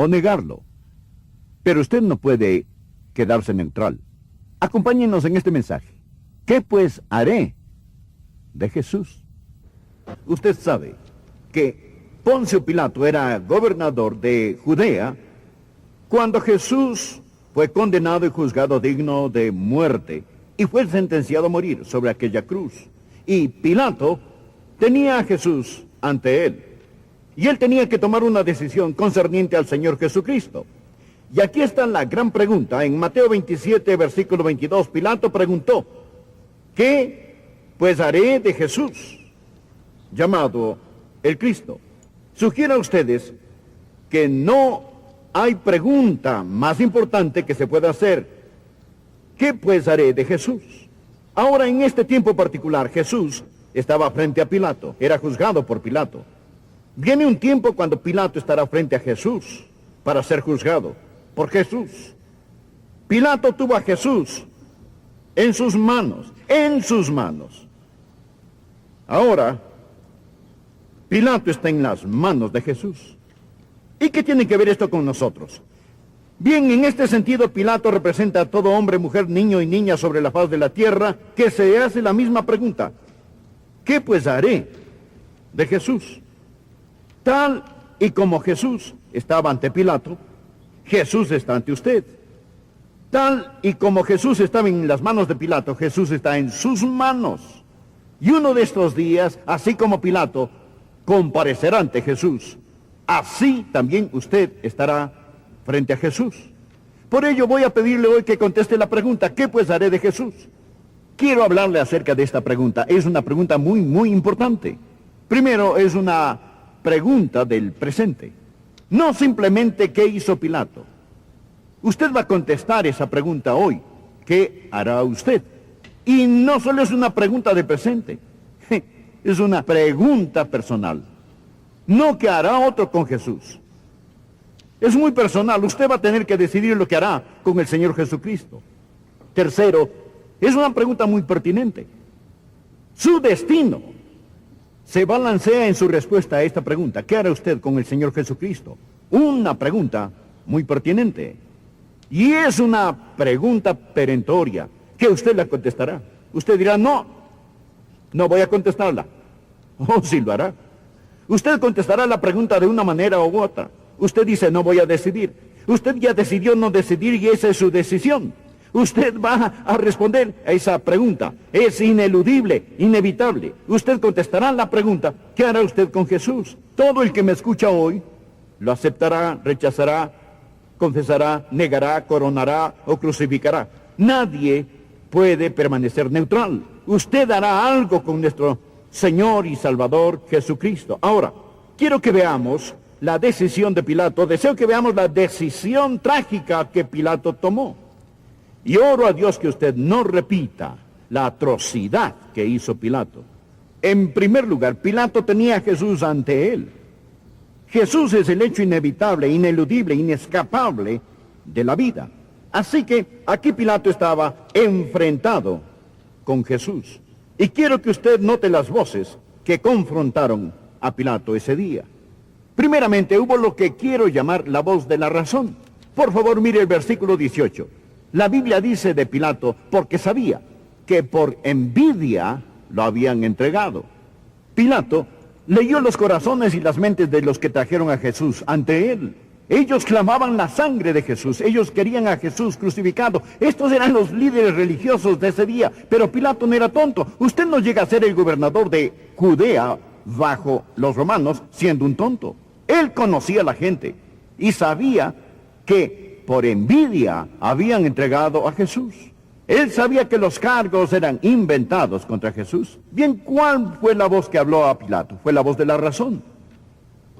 o negarlo. Pero usted no puede quedarse neutral. Acompáñenos en este mensaje. ¿Qué pues haré de Jesús? Usted sabe que Poncio Pilato era gobernador de Judea cuando Jesús fue condenado y juzgado digno de muerte y fue sentenciado a morir sobre aquella cruz. Y Pilato tenía a Jesús ante él. Y él tenía que tomar una decisión concerniente al Señor Jesucristo. Y aquí está la gran pregunta. En Mateo 27, versículo 22, Pilato preguntó, ¿qué pues haré de Jesús, llamado el Cristo? Sugiero a ustedes que no hay pregunta más importante que se pueda hacer. ¿Qué pues haré de Jesús? Ahora, en este tiempo particular, Jesús estaba frente a Pilato, era juzgado por Pilato. Viene un tiempo cuando Pilato estará frente a Jesús para ser juzgado por Jesús. Pilato tuvo a Jesús en sus manos, Ahora, Pilato está en las manos de Jesús. ¿Y qué tiene que ver esto con nosotros? Bien, en este sentido, Pilato representa a todo hombre, mujer, niño y niña sobre la faz de la tierra que se hace la misma pregunta. ¿Qué pues haré de Jesús? Tal y como Jesús estaba ante Pilato, Jesús está ante usted. Tal y como Jesús estaba en las manos de Pilato, Jesús está en sus manos. Y uno de estos días, así como Pilato comparecerá ante Jesús, así también usted estará frente a Jesús. Por ello voy a pedirle hoy que conteste la pregunta, ¿qué pues haré de Jesús? Quiero hablarle acerca de esta pregunta. Es una pregunta muy, muy importante. Primero, es una pregunta del presente. No simplemente qué hizo Pilato. Usted va a contestar esa pregunta hoy. ¿Qué hará usted? Y no solo es una pregunta de presente, es una pregunta personal. No qué hará otro con Jesús. Es muy personal. Usted va a tener que decidir lo que hará con el Señor Jesucristo. Tercero, es una pregunta muy pertinente. Su destino se balancea en su respuesta a esta pregunta. ¿Qué hará usted con el Señor Jesucristo? Una pregunta muy pertinente. Y es una pregunta perentoria, que usted la contestará. Usted dirá, no voy a contestarla. Oh, sí lo hará. Usted contestará la pregunta de una manera u otra. Usted dice, no voy a decidir. Usted ya decidió no decidir y esa es su decisión. Usted va a responder a esa pregunta. Es ineludible, inevitable. Usted contestará la pregunta, ¿qué hará usted con Jesús? Todo el que me escucha hoy lo aceptará, rechazará, confesará, negará, coronará o crucificará. Nadie puede permanecer neutral. Usted hará algo con nuestro Señor y Salvador Jesucristo. Ahora, quiero que veamos la decisión de Pilato. Deseo que veamos la decisión trágica que Pilato tomó. Y oro a Dios que usted no repita la atrocidad que hizo Pilato. En primer lugar, Pilato tenía a Jesús ante él. Jesús es el hecho inevitable, ineludible, inescapable de la vida. Así que aquí Pilato estaba enfrentado con Jesús. Y quiero que usted note las voces que confrontaron a Pilato ese día. Primeramente, hubo lo que quiero llamar la voz de la razón. Por favor, mire el versículo 18. La Biblia dice de Pilato, porque sabía que por envidia lo habían entregado. Pilato leyó los corazones y las mentes de los que trajeron a Jesús ante él. Ellos clamaban la sangre de Jesús, ellos querían a Jesús crucificado. Estos eran los líderes religiosos de ese día, pero Pilato no era tonto. Usted no llega a ser el gobernador de Judea bajo los romanos siendo un tonto. Él conocía a la gente y sabía que por envidia habían entregado a Jesús. Él sabía que los cargos eran inventados contra Jesús. Bien, ¿cuál fue la voz que habló a Pilato? Fue la voz de la razón.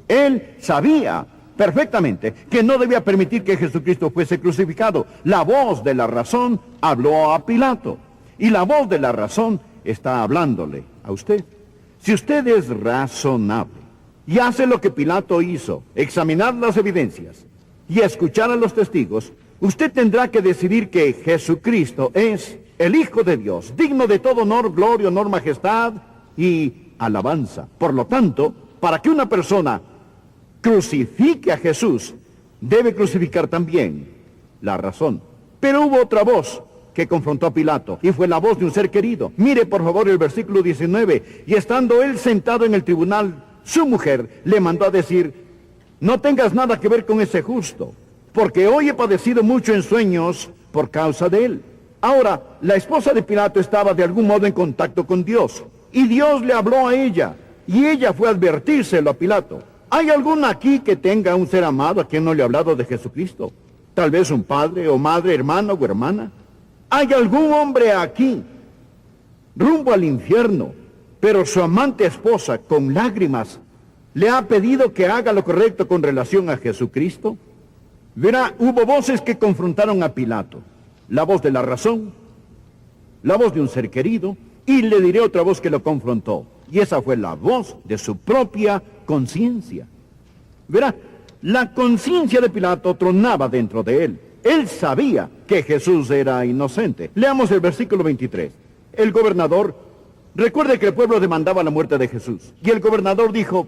Él sabía perfectamente que no debía permitir que Jesucristo fuese crucificado. La voz de la razón habló a Pilato. Y la voz de la razón está hablándole a usted. Si usted es razonable y hace lo que Pilato hizo, examinar las evidencias y escuchar a los testigos, usted tendrá que decidir que Jesucristo es el Hijo de Dios, digno de todo honor, gloria, honor, majestad y alabanza. Por lo tanto, para que una persona crucifique a Jesús, debe crucificar también la razón. Pero hubo otra voz que confrontó a Pilato, y fue la voz de un ser querido. Mire por favor el versículo 19. Y estando él sentado en el tribunal, su mujer le mandó a decir: no tengas nada que ver con ese justo, porque hoy he padecido mucho en sueños por causa de él. Ahora, la esposa de Pilato estaba de algún modo en contacto con Dios, y Dios le habló a ella, y ella fue a advertírselo a Pilato. ¿Hay alguno aquí que tenga un ser amado a quien no le ha hablado de Jesucristo? Tal vez un padre o madre, hermano o hermana. ¿Hay algún hombre aquí rumbo al infierno, pero su amante esposa con lágrimas le ha pedido que haga lo correcto con relación a Jesucristo? Verá, hubo voces que confrontaron a Pilato. La voz de la razón, la voz de un ser querido, y le diré otra voz que lo confrontó. Y esa fue la voz de su propia conciencia. Verá, la conciencia de Pilato tronaba dentro de él. Él sabía que Jesús era inocente. Leamos el versículo 23. El gobernador, recuerde que el pueblo demandaba la muerte de Jesús. Y el gobernador dijo: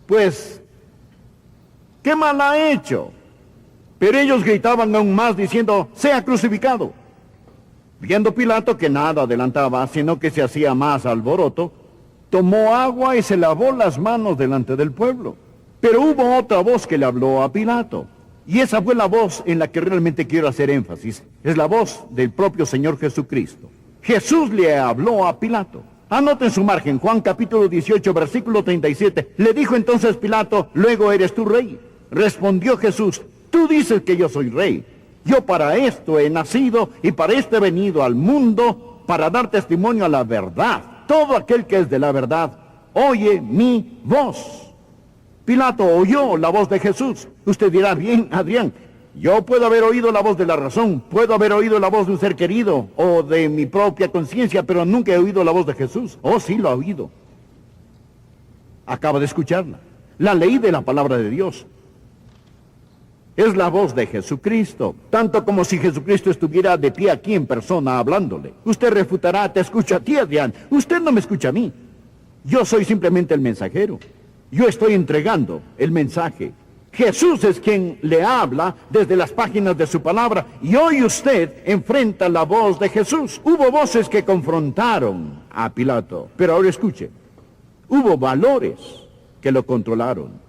pues, ¿qué mal ha hecho? Pero ellos gritaban aún más diciendo: sea crucificado. Viendo Pilato que nada adelantaba, sino que se hacía más alboroto, tomó agua y se lavó las manos delante del pueblo. Pero hubo otra voz que le habló a Pilato. Y esa fue la voz en la que realmente quiero hacer énfasis. Es la voz del propio Señor Jesucristo. Jesús le habló a Pilato. Anoten su margen, Juan capítulo 18, versículo 37. Le dijo entonces Pilato: luego eres tú rey. Respondió Jesús: tú dices que yo soy rey. Yo para esto he nacido y para esto he venido al mundo, para dar testimonio a la verdad. Todo aquel que es de la verdad oye mi voz. Pilato oyó la voz de Jesús. Usted dirá: bien, Adrián, yo puedo haber oído la voz de la razón, puedo haber oído la voz de un ser querido o de mi propia conciencia, pero nunca he oído la voz de Jesús. Oh, sí, lo ha oído. Acaba de escucharla. La ley de la palabra de Dios. Es la voz de Jesucristo, tanto como si Jesucristo estuviera de pie aquí en persona hablándole. Usted refutará: te escucho a ti, Adrián. Usted no me escucha a mí. Yo soy simplemente el mensajero. Yo estoy entregando el mensaje. Jesús es quien le habla desde las páginas de su palabra, y hoy usted enfrenta la voz de Jesús. Hubo voces que confrontaron a Pilato, pero ahora escuche. Hubo valores que lo controlaron.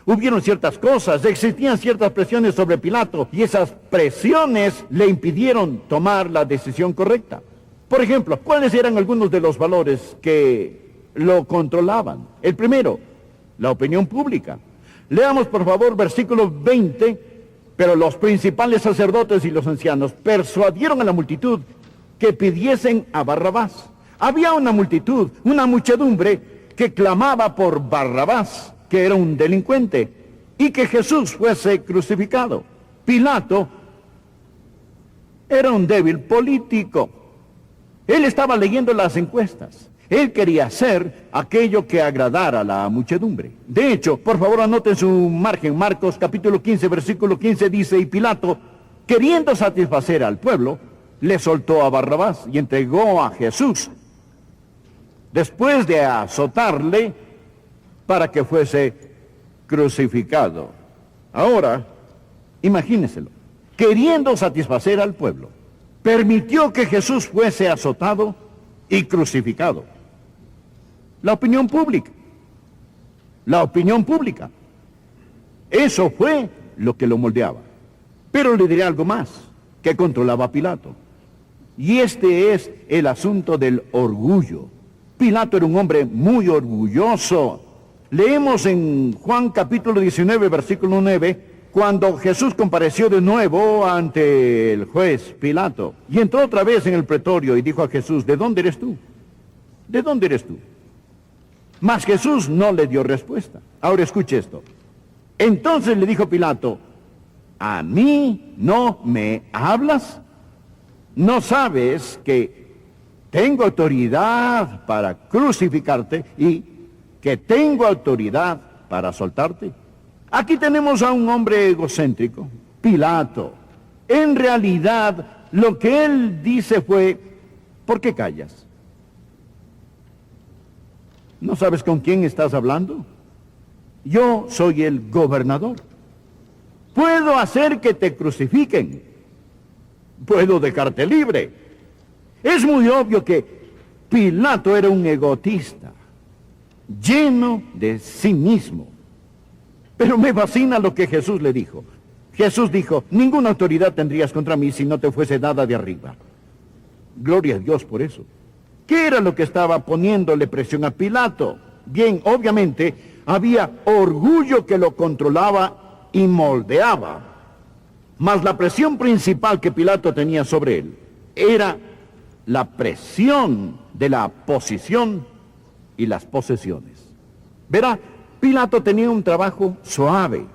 Hubieron ciertas cosas, existían ciertas presiones sobre Pilato, y esas presiones le impidieron tomar la decisión correcta. Por ejemplo, ¿cuáles eran algunos de los valores que lo controlaban? El primero, la opinión pública. Leamos por favor versículo 20. Pero los principales sacerdotes y los ancianos persuadieron a la multitud que pidiesen a Barrabás. Había una multitud, una muchedumbre que clamaba por Barrabás, que era un delincuente, y que Jesús fuese crucificado. Pilato era un débil político. Él estaba leyendo las encuestas. Él quería hacer aquello que agradara a la muchedumbre. De hecho, por favor anoten su margen, Marcos capítulo 15, versículo 15 dice: y Pilato, queriendo satisfacer al pueblo, le soltó a Barrabás y entregó a Jesús, después de azotarle, para que fuese crucificado. Ahora, imagínenselo, queriendo satisfacer al pueblo, permitió que Jesús fuese azotado y crucificado. La opinión pública. La opinión pública. Eso fue lo que lo moldeaba. Pero le diré algo más que controlaba a Pilato. Y este es el asunto del orgullo. Pilato era un hombre muy orgulloso. Leemos en Juan capítulo 19, versículo 9, cuando Jesús compareció de nuevo ante el juez Pilato, y entró otra vez en el pretorio y dijo a Jesús: ¿de dónde eres tú? ¿De dónde eres tú? Mas Jesús no le dio respuesta. Ahora escuche esto. Entonces le dijo Pilato: ¿a mí no me hablas? ¿No sabes que tengo autoridad para crucificarte y que tengo autoridad para soltarte? Aquí tenemos a un hombre egocéntrico, Pilato. En realidad, lo que él dice fue: ¿por qué callas? ¿No sabes con quién estás hablando? Yo soy el gobernador. puedo hacer que te crucifiquen, puedo dejarte libre. Es muy obvio que Pilato era un egotista, lleno de sí mismo. Pero me fascina lo que Jesús le dijo. Jesús dijo, ninguna autoridad tendrías contra mí si no te fuese dada de arriba. Gloria a Dios por eso. ¿Qué era lo que estaba poniéndole presión a Pilato? Bien, obviamente, había orgullo que lo controlaba y moldeaba. Mas la presión principal que Pilato tenía sobre él era la presión de la posición y las posesiones. Verá, Pilato tenía un trabajo suave.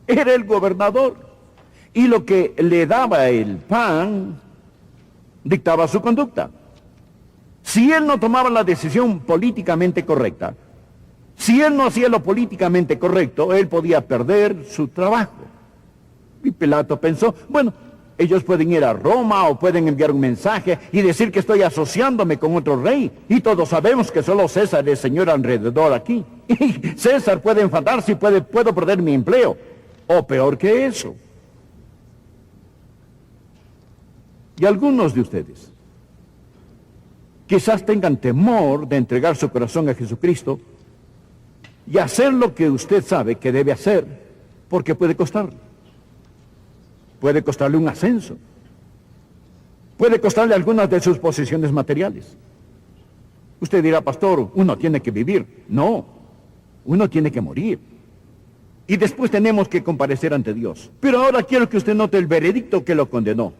Era el gobernador. Y lo que le daba el pan dictaba su conducta. Si él no tomaba la decisión políticamente correcta, si él no hacía lo políticamente correcto, él podía perder su trabajo. Y Pilato pensó, bueno, ellos pueden ir a Roma o pueden enviar un mensaje y decir que estoy asociándome con otro rey. Y todos sabemos que solo César es señor alrededor aquí. Y César puede enfadarse y puedo perder mi empleo. O peor que eso. Y algunos de ustedes quizás tengan temor de entregar su corazón a Jesucristo y hacer lo que usted sabe que debe hacer, porque puede costarle. Puede costarle un ascenso. Puede costarle algunas de sus posesiones materiales. Usted dirá, pastor, uno tiene que vivir. No, uno tiene que morir. Y después tenemos que comparecer ante Dios. Pero ahora quiero que usted note el veredicto que lo condenó.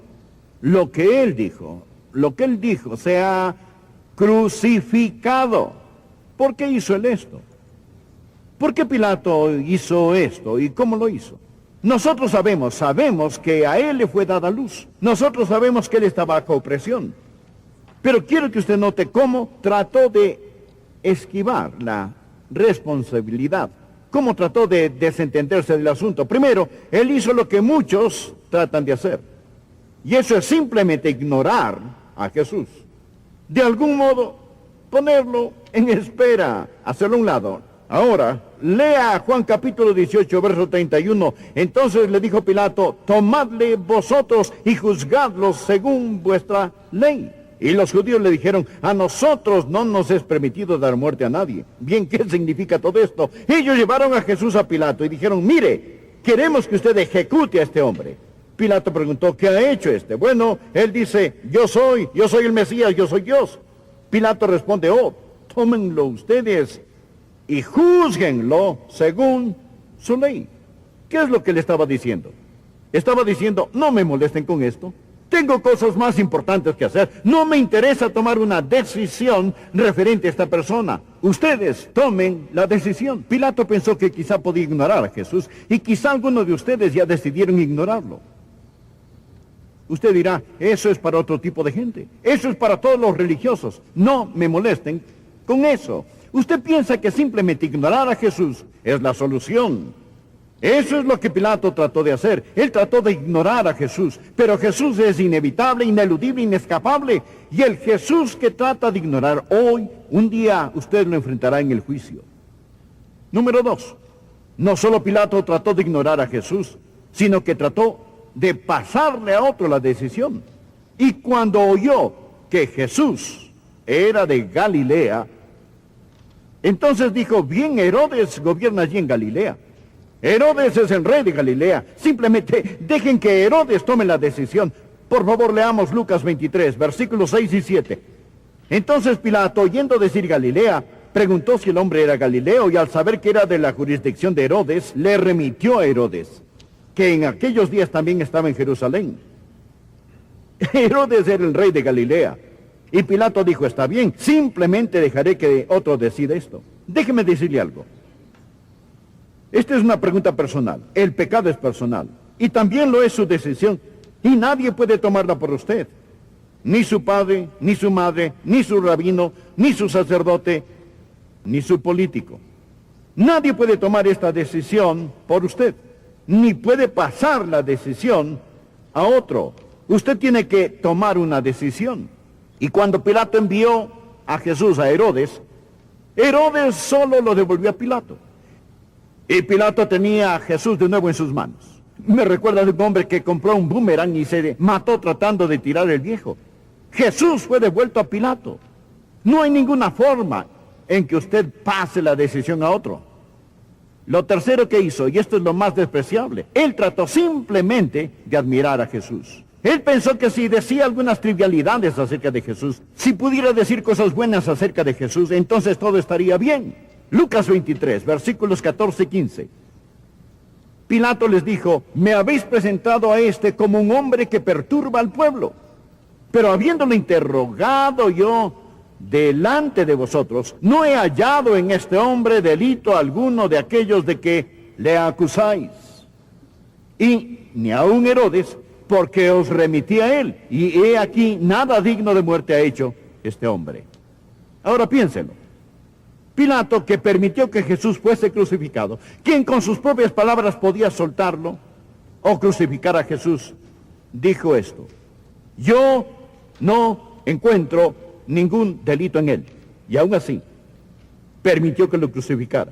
Lo que él dijo, se ha crucificado. ¿Por qué hizo él esto? ¿Por qué Pilato hizo esto y cómo lo hizo? Nosotros sabemos que a él le fue dada luz. Nosotros sabemos que él está bajo opresión. Pero quiero que usted note cómo trató de esquivar la responsabilidad. Cómo trató de desentenderse del asunto. Primero, él hizo lo que muchos tratan de hacer. Y eso es simplemente ignorar a Jesús. De algún modo, ponerlo en espera, hacerlo a un lado. Ahora, lea Juan capítulo 18, verso 31. Entonces le dijo Pilato, tomadle vosotros y juzgadlos según vuestra ley. Y los judíos le dijeron, a nosotros no nos es permitido dar muerte a nadie. Bien, ¿qué significa todo esto? Ellos llevaron a Jesús a Pilato y dijeron, mire, queremos que usted ejecute a este hombre. Pilato preguntó, ¿qué ha hecho este? Bueno, él dice, yo soy el Mesías, yo soy Dios. Pilato responde, tómenlo ustedes y júzguenlo según su ley. ¿Qué es lo que le estaba diciendo? Estaba diciendo, no me molesten con esto. Tengo cosas más importantes que hacer. No me interesa tomar una decisión referente a esta persona. Ustedes tomen la decisión. Pilato pensó que quizá podía ignorar a Jesús y quizá algunos de ustedes ya decidieron ignorarlo. Usted dirá, eso es para otro tipo de gente. Eso es para todos los religiosos. No me molesten con eso. Usted piensa que simplemente ignorar a Jesús es la solución. Eso es lo que Pilato trató de hacer. Él trató de ignorar a Jesús. Pero Jesús es inevitable, ineludible, inescapable. Y el Jesús que trata de ignorar hoy, un día usted lo enfrentará en el juicio. Número 2. No solo Pilato trató de ignorar a Jesús, sino que trató de pasarle a otro la decisión. Y cuando oyó que Jesús era de Galilea, entonces dijo, bien, Herodes gobierna allí en Galilea. Herodes es el rey de Galilea. Simplemente dejen que Herodes tome la decisión. Por favor, leamos Lucas 23, versículos 6 y 7. Entonces Pilato, oyendo decir Galilea, preguntó si el hombre era Galileo, y al saber que era de la jurisdicción de Herodes, le remitió a Herodes, que en aquellos días también estaba en Jerusalén. Herodes era el rey de Galilea. Y Pilato dijo, está bien, simplemente dejaré que otro decida esto. Déjeme decirle algo. Esta es una pregunta personal. El pecado es personal. Y también lo es su decisión. Y nadie puede tomarla por usted. Ni su padre, ni su madre, ni su rabino, ni su sacerdote, ni su político. Nadie puede tomar esta decisión por usted. Ni puede pasar la decisión a otro. Usted tiene que tomar una decisión. Y cuando Pilato envió a Jesús a Herodes, Herodes solo lo devolvió a Pilato. Y Pilato tenía a Jesús de nuevo en sus manos. Me recuerda de un hombre que compró un boomerang y se mató tratando de tirar el viejo. Jesús fue devuelto a Pilato. No hay ninguna forma en que usted pase la decisión a otro. Lo tercero que hizo, y esto es lo más despreciable, él trató simplemente de admirar a Jesús. Él pensó que si decía algunas trivialidades acerca de Jesús, si pudiera decir cosas buenas acerca de Jesús, entonces todo estaría bien. Lucas 23, versículos 14 y 15. Pilato les dijo, me habéis presentado a este como un hombre que perturba al pueblo. Pero habiéndolo interrogado yo delante de vosotros, no he hallado en este hombre delito alguno de aquellos de que le acusáis. Y ni aun Herodes, porque os remití a él, y he aquí nada digno de muerte ha hecho este hombre. Ahora piénsenlo. Pilato, que permitió que Jesús fuese crucificado, quien con sus propias palabras podía soltarlo o crucificar a Jesús, dijo esto: yo no encuentro ningún delito en él. Y aún así, permitió que lo crucificara.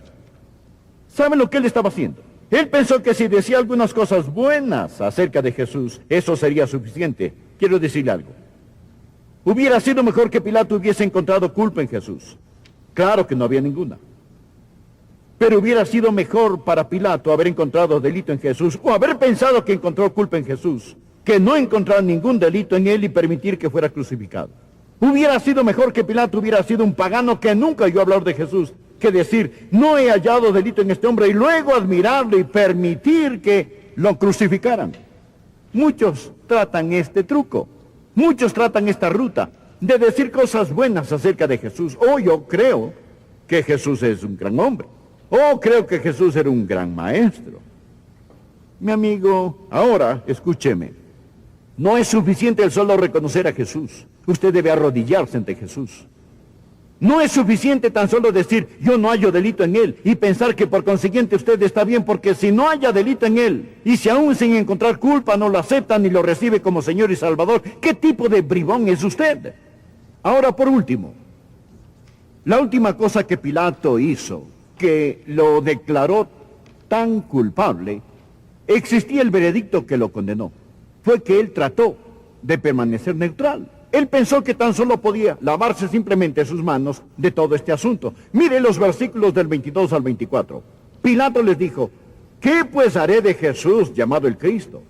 ¿Saben lo que él estaba haciendo? Él pensó que si decía algunas cosas buenas acerca de Jesús, eso sería suficiente. Quiero decirle algo. Hubiera sido mejor que Pilato hubiese encontrado culpa en Jesús. Claro que no había ninguna. Pero hubiera sido mejor para Pilato haber encontrado delito en Jesús, o haber pensado que encontró culpa en Jesús, que no encontrar ningún delito en él y permitir que fuera crucificado. Hubiera sido mejor que Pilato hubiera sido un pagano que nunca oyó hablar de Jesús, que decir, no he hallado delito en este hombre, y luego admirarlo y permitir que lo crucificaran. Muchos tratan este truco, muchos tratan esta ruta de decir cosas buenas acerca de Jesús. Oh, yo creo que Jesús es un gran hombre. Oh, creo que Jesús era un gran maestro. Mi amigo, ahora escúcheme. No es suficiente el solo reconocer a Jesús. Usted debe arrodillarse ante Jesús. No es suficiente tan solo decir, yo no hallo delito en él, y pensar que por consiguiente usted está bien, porque si no haya delito en él, y si aún sin encontrar culpa no lo acepta ni lo recibe como Señor y Salvador, ¿qué tipo de bribón es usted? Ahora, por último, la última cosa que Pilato hizo, que lo declaró tan culpable, existía el veredicto que lo condenó. Fue que él trató de permanecer neutral. Él pensó que tan solo podía lavarse simplemente sus manos de todo este asunto. Mire los versículos del 22 al 24. Pilato les dijo, ¿qué pues haré de Jesús llamado el Cristo?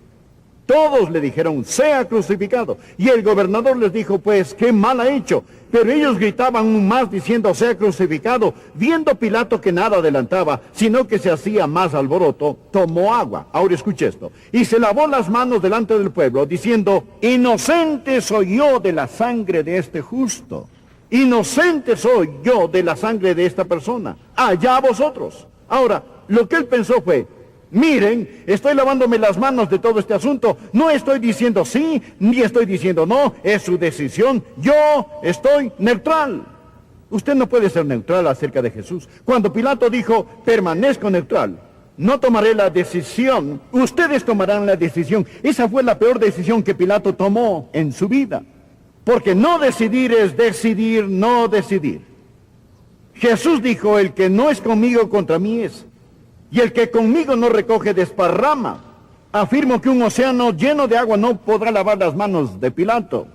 Todos le dijeron, sea crucificado. Y el gobernador les dijo, pues, ¿qué mal ha hecho? Pero ellos gritaban aún más diciendo, sea crucificado. Viendo Pilato que nada adelantaba, sino que se hacía más alboroto, tomó agua. Ahora escuche esto. Y se lavó las manos delante del pueblo, diciendo, inocente soy yo de la sangre de este justo. Inocente soy yo de la sangre de esta persona. Allá vosotros. Ahora, lo que él pensó fue, miren, estoy lavándome las manos de todo este asunto. No estoy diciendo sí, ni estoy diciendo no. Es su decisión. Yo estoy neutral. Usted no puede ser neutral acerca de Jesús. Cuando Pilato dijo, permanezco neutral, no tomaré la decisión, ustedes tomarán la decisión. Esa fue la peor decisión que Pilato tomó en su vida. Porque no decidir es decidir no decidir. Jesús dijo, el que no es conmigo contra mí es. Y el que conmigo no recoge desparrama. Afirmo que un océano lleno de agua no podrá lavar las manos de Pilato.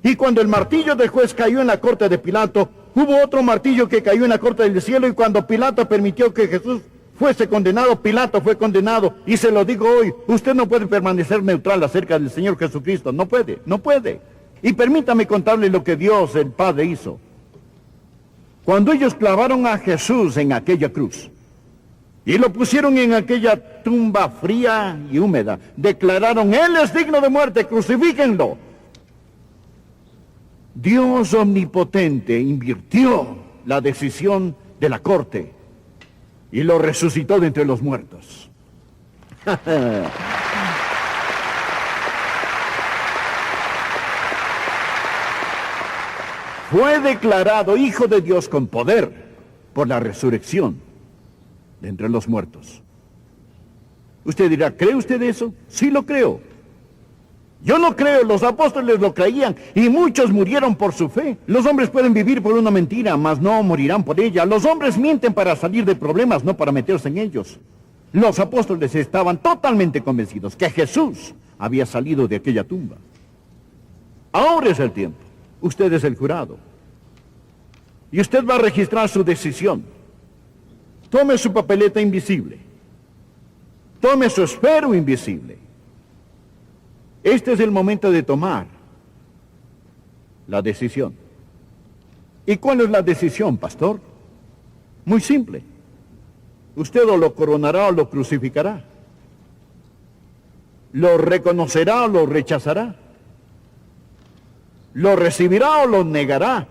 Y cuando el martillo del juez cayó en la corte de Pilato, hubo otro martillo que cayó en la corte del cielo, y cuando Pilato permitió que Jesús fuese condenado, Pilato fue condenado. Y se lo digo hoy, usted no puede permanecer neutral acerca del Señor Jesucristo. No puede, no puede. Y permítame contarle lo que Dios, el Padre, hizo. Cuando ellos clavaron a Jesús en aquella cruz, y lo pusieron en aquella tumba fría y húmeda, declararon, Él es digno de muerte, crucifíquenlo. Dios omnipotente invirtió la decisión de la corte y lo resucitó de entre los muertos. Fue declarado Hijo de Dios con poder por la resurrección de entre los muertos. Usted dirá, ¿cree usted eso? Sí lo creo. Yo lo creo, los apóstoles lo creían y muchos murieron por su fe. Los hombres pueden vivir por una mentira, mas no morirán por ella. Los hombres mienten para salir de problemas, no para meterse en ellos. Los apóstoles estaban totalmente convencidos que Jesús había salido de aquella tumba. Ahora es el tiempo. Usted es el jurado. Y usted va a registrar su decisión. Tome su papeleta invisible. Tome su esfero invisible. Este es el momento de tomar la decisión. ¿Y cuál es la decisión, pastor? Muy simple. Usted o lo coronará o lo crucificará. Lo reconocerá o lo rechazará. Lo recibirá o lo negará.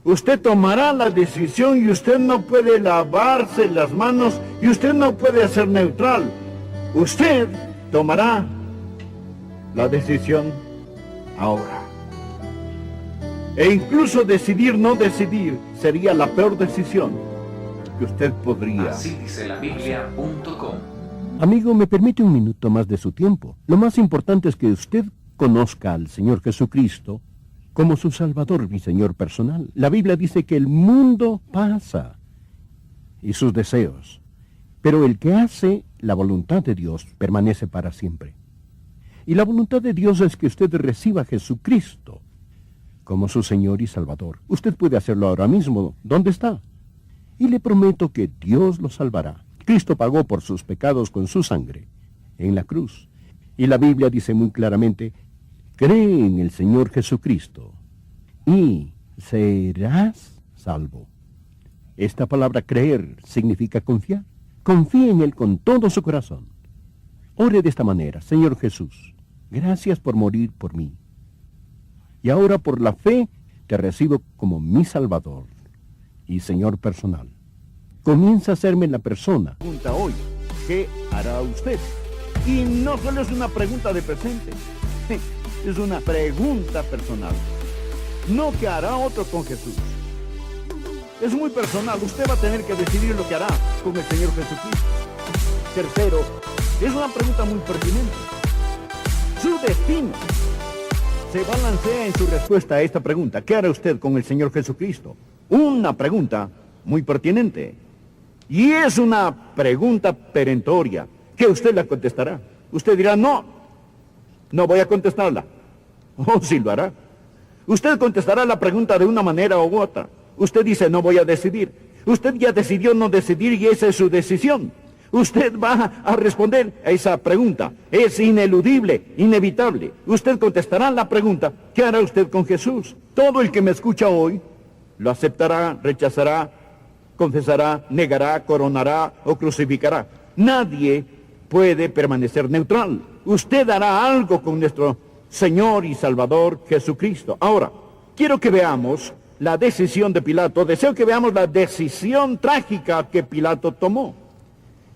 Usted tomará la decisión y usted no puede lavarse las manos y usted no puede ser neutral. Usted tomará la decisión ahora. E incluso decidir no decidir sería la peor decisión que usted podría. Así dice la Biblia.com. Amigo, ¿me permite un minuto más de su tiempo? Lo más importante es que usted conozca al Señor Jesucristo como su Salvador y Señor personal. La Biblia dice que el mundo pasa y sus deseos, pero el que hace la voluntad de Dios permanece para siempre. Y la voluntad de Dios es que usted reciba a Jesucristo como su Señor y Salvador. Usted puede hacerlo ahora mismo. ¿Dónde está? Y le prometo que Dios lo salvará. Cristo pagó por sus pecados con su sangre en la cruz. Y la Biblia dice muy claramente, cree en el Señor Jesucristo y serás salvo. Esta palabra creer significa confiar. Confíe en Él con todo su corazón. Ore de esta manera: Señor Jesús, gracias por morir por mí. Y ahora por la fe te recibo como mi Salvador y Señor personal. Comienza a hacerme la persona. Pregunta hoy, ¿qué hará usted? Y no solo es una pregunta de presente, es una pregunta personal. No qué hará otro con Jesús. Es muy personal, usted va a tener que decidir lo que hará con el Señor Jesucristo. Tercero, es una pregunta muy pertinente. Su destino se balancea en su respuesta a esta pregunta. ¿Qué hará usted con el Señor Jesucristo? Una pregunta muy pertinente. Y es una pregunta perentoria, que usted la contestará. Usted dirá, no voy a contestarla. Oh, sí lo hará. Usted contestará la pregunta de una manera u otra. Usted dice, no voy a decidir. Usted ya decidió no decidir y esa es su decisión. Usted va a responder a esa pregunta. Es ineludible, inevitable. Usted contestará la pregunta, ¿qué hará usted con Jesús? Todo el que me escucha hoy lo aceptará, rechazará, confesará, negará, coronará o crucificará. Nadie puede permanecer neutral. Usted hará algo con nuestro Señor y Salvador Jesucristo. Ahora, quiero que veamos la decisión de Pilato. Deseo que veamos la decisión trágica que Pilato tomó.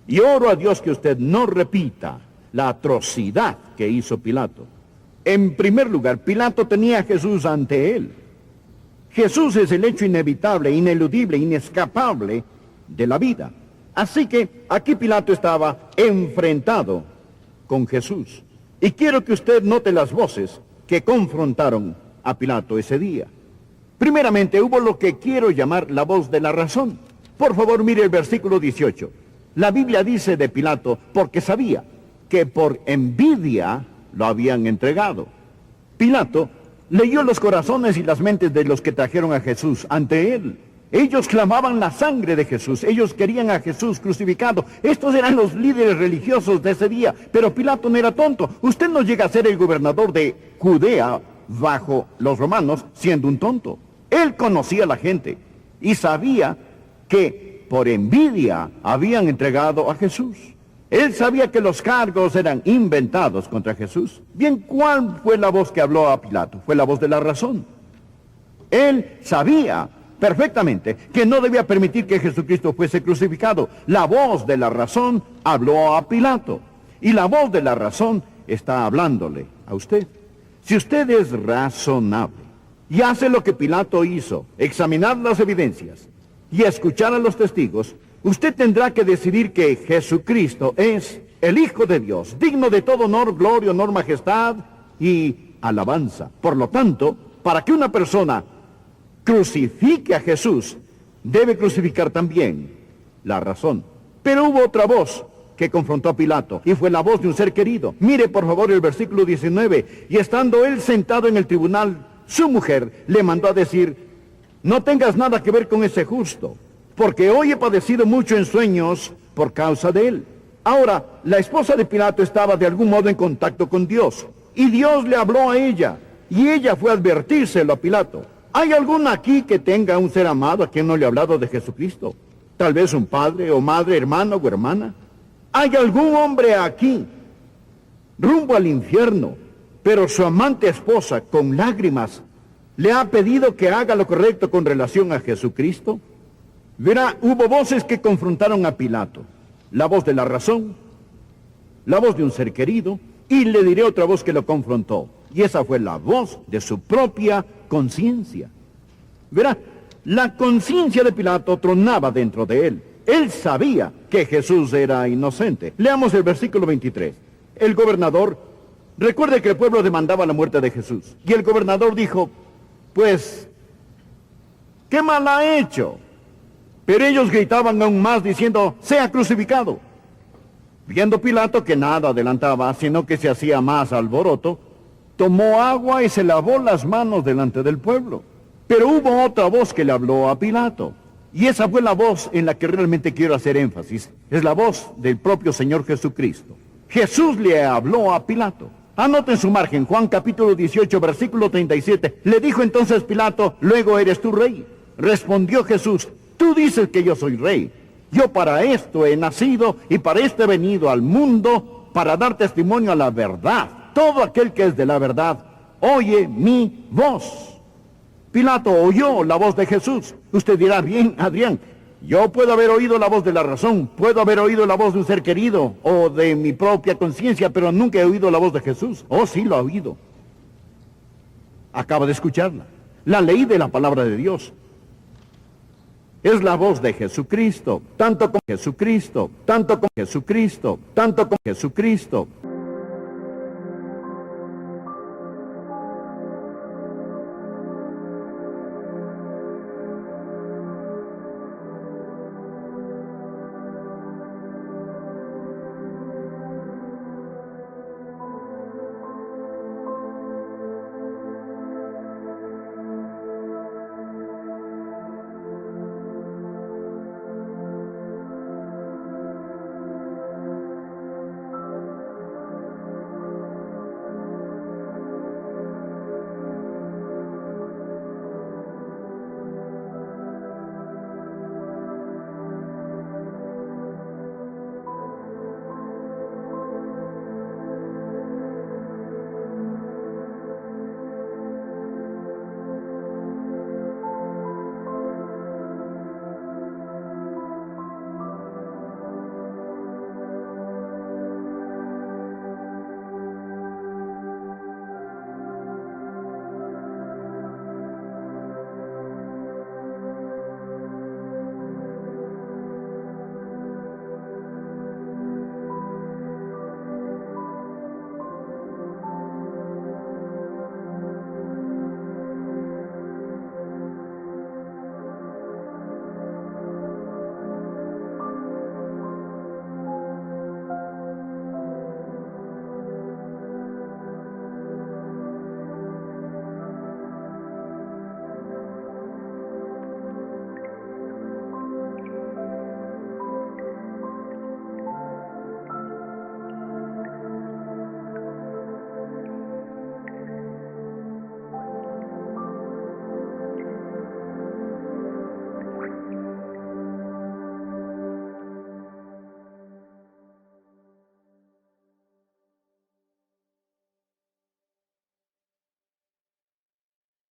Y oro a Dios que usted no repita la atrocidad que hizo Pilato. En primer lugar, Pilato tenía a Jesús ante él. Jesús es el hecho inevitable, ineludible, inescapable de la vida. Así que aquí Pilato estaba enfrentado con Jesús. Y quiero que usted note las voces que confrontaron a Pilato ese día. Primeramente hubo lo que quiero llamar la voz de la razón. Por favor, mire el versículo 18. La Biblia dice de Pilato, porque sabía que por envidia lo habían entregado. Pilato leyó los corazones y las mentes de los que trajeron a Jesús ante él. Ellos clamaban la sangre de Jesús, ellos querían a Jesús crucificado. Estos eran los líderes religiosos de ese día, pero Pilato no era tonto. Usted no llega a ser el gobernador de Judea bajo los romanos siendo un tonto. Él conocía a la gente y sabía que por envidia habían entregado a Jesús. Él sabía que los cargos eran inventados contra Jesús. Bien, ¿cuál fue la voz que habló a Pilato? Fue la voz de la razón. Él sabía perfectamente que no debía permitir que Jesucristo fuese crucificado. La voz de la razón habló a Pilato. Y la voz de la razón está hablándole a usted. Si usted es razonable y hace lo que Pilato hizo, examinar las evidencias y escuchar a los testigos, usted tendrá que decidir que Jesucristo es el Hijo de Dios, digno de todo honor, gloria, honor, majestad y alabanza. Por lo tanto, para que una persona crucifique a Jesús, debe crucificar también la razón. Pero hubo otra voz que confrontó a Pilato, y fue la voz de un ser querido. Mire por favor el versículo 19. Y estando él sentado en el tribunal, su mujer le mandó a decir: no tengas nada que ver con ese justo, porque hoy he padecido mucho en sueños por causa de él. Ahora, la esposa de Pilato estaba de algún modo en contacto con Dios, y Dios le habló a ella, y ella fue a advertírselo a Pilato. ¿Hay alguna aquí que tenga un ser amado a quien no le ha hablado de Jesucristo? Tal vez un padre o madre, hermano o hermana. ¿Hay algún hombre aquí, rumbo al infierno, pero su amante esposa, con lágrimas, le ha pedido que haga lo correcto con relación a Jesucristo? Verá, hubo voces que confrontaron a Pilato. La voz de la razón, la voz de un ser querido, y le diré otra voz que lo confrontó. Y esa fue la voz de su propia conciencia. Verá, la conciencia de Pilato tronaba dentro de él. Él sabía que Jesús era inocente. Leamos el versículo 23. El gobernador, recuerde que el pueblo demandaba la muerte de Jesús. Y el gobernador dijo: pues, ¿qué mal ha hecho? Pero ellos gritaban aún más diciendo: sea crucificado. Viendo Pilato que nada adelantaba, sino que se hacía más alboroto, tomó agua y se lavó las manos delante del pueblo. Pero hubo otra voz que le habló a Pilato. Y esa fue la voz en la que realmente quiero hacer énfasis. Es la voz del propio Señor Jesucristo. Jesús le habló a Pilato. Anoten su margen, Juan capítulo 18, versículo 37. Le dijo entonces Pilato: luego eres tú rey. Respondió Jesús: tú dices que yo soy rey. Yo para esto he nacido y para esto he venido al mundo, para dar testimonio a la verdad. Todo aquel que es de la verdad oye mi voz. Pilato oyó la voz de Jesús. Usted dirá: bien, Adrián, yo puedo haber oído la voz de la razón, puedo haber oído la voz de un ser querido o de mi propia conciencia, pero nunca he oído la voz de Jesús. Oh, sí, lo ha oído. Acaba de escucharla. La ley de la palabra de Dios. Es la voz de Jesucristo, tanto como Jesucristo, tanto como Jesucristo, tanto como Jesucristo.